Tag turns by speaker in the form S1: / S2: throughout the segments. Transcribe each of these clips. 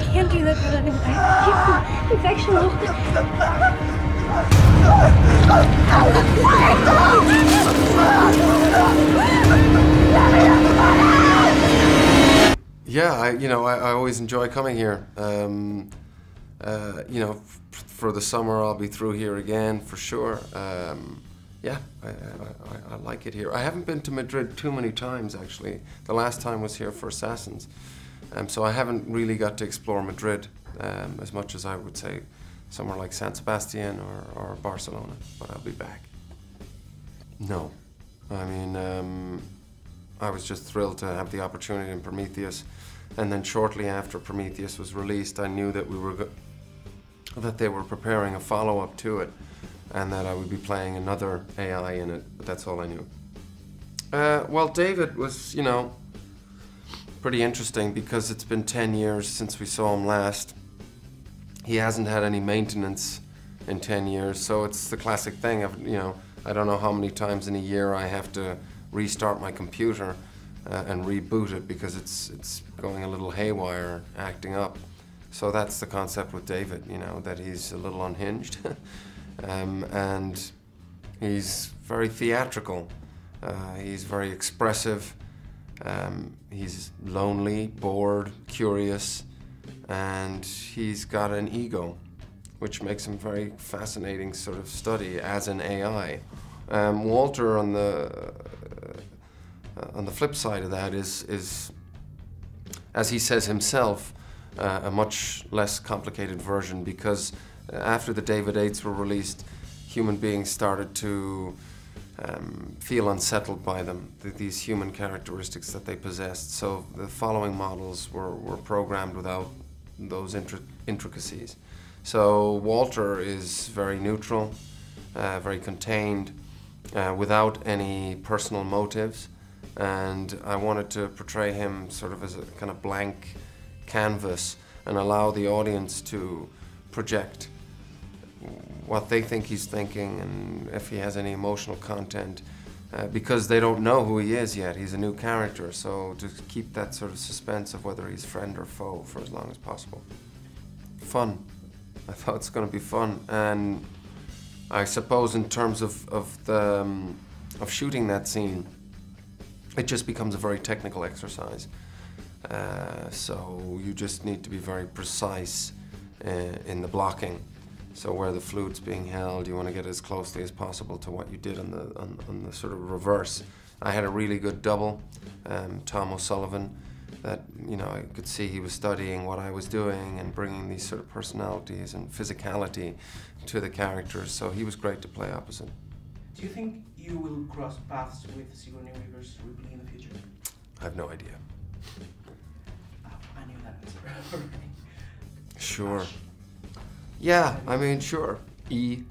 S1: can't do that, but I keep infection.
S2: Yeah, I always enjoy coming here. For the summer I'll be through here again for sure. Yeah, I like it here. I haven't been to Madrid too many times actually. The last time was here for Assassins. So I haven't really got to explore Madrid as much as I would say somewhere like San Sebastian or Barcelona, but I'll be back. No, I mean, I was just thrilled to have the opportunity in Prometheus, and then shortly after Prometheus was released, I knew that that they were preparing a follow-up to it, and that I would be playing another AI in it, but that's all I knew. Well, David was, pretty interesting because it's been 10 years since we saw him last. He hasn't had any maintenance in 10 years, so it's the classic thing of, I don't know how many times in a year I have to restart my computer and reboot it because it's going a little haywire, acting up. So that's the concept with David, that he's a little unhinged. And he's very theatrical. He's very expressive. He's lonely, bored, curious, and he's got an ego, which makes him very fascinating sort of study as an AI. Walter, on the flip side of that, is, as he says himself, a much less complicated version, because after the David 8s were released, human beings started to feel unsettled by them, these human characteristics that they possessed. So the following models were programmed without those intricacies. So Walter is very neutral, very contained, without any personal motives, and I wanted to portray him sort of as a kind of blank canvas and allow the audience to project what they think he's thinking and if he has any emotional content, because they don't know who he is yet. He's a new character, so to keep that sort of suspense of whether he's friend or foe for as long as possible. Fun. I thought it's going to be fun, and I suppose in terms of shooting that scene, it just becomes a very technical exercise. So you just need to be very precise in the blocking. So where the fluid's being held, you want to get as closely as possible to what you did on the sort of reverse. I had a really good double, Tom O'Sullivan, that I could see he was studying what I was doing and bringing these sort of personalities and physicality to the characters. So he was great to play opposite.
S3: Do you think you will cross paths with Sigourney Weaver's Ripley in the future?
S2: I have no idea.
S3: Oh, I knew that answer already.
S2: Sure. Yeah, I mean, sure. Yeah,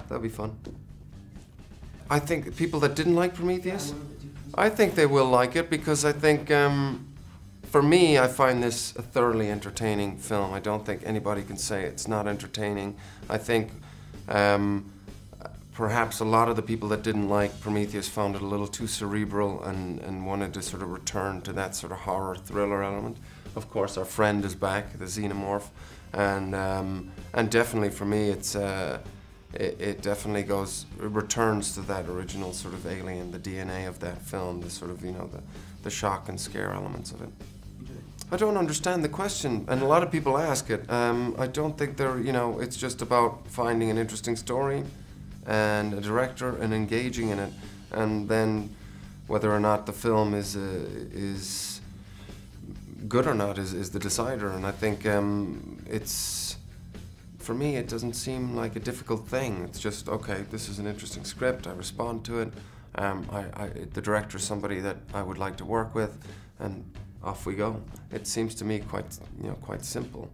S2: that'd be fun. I think people that didn't like Prometheus, I think they will like it, because I think, for me, I find this a thoroughly entertaining film. I don't think anybody can say it's not entertaining. I think perhaps a lot of the people that didn't like Prometheus found it a little too cerebral and wanted to sort of return to that sort of horror thriller element. Of course, our friend is back, the xenomorph, and definitely for me, it definitely returns to that original sort of alien, the DNA of that film, the sort of the shock and scare elements of it. I don't understand the question, and a lot of people ask it. I don't think it's just about finding an interesting story and a director and engaging in it, and then whether or not the film is good or not is the decider. And I think for me, it doesn't seem like a difficult thing. It's just, okay, this is an interesting script, I respond to it. The director is somebody that I would like to work with, and off we go. It seems to me quite simple.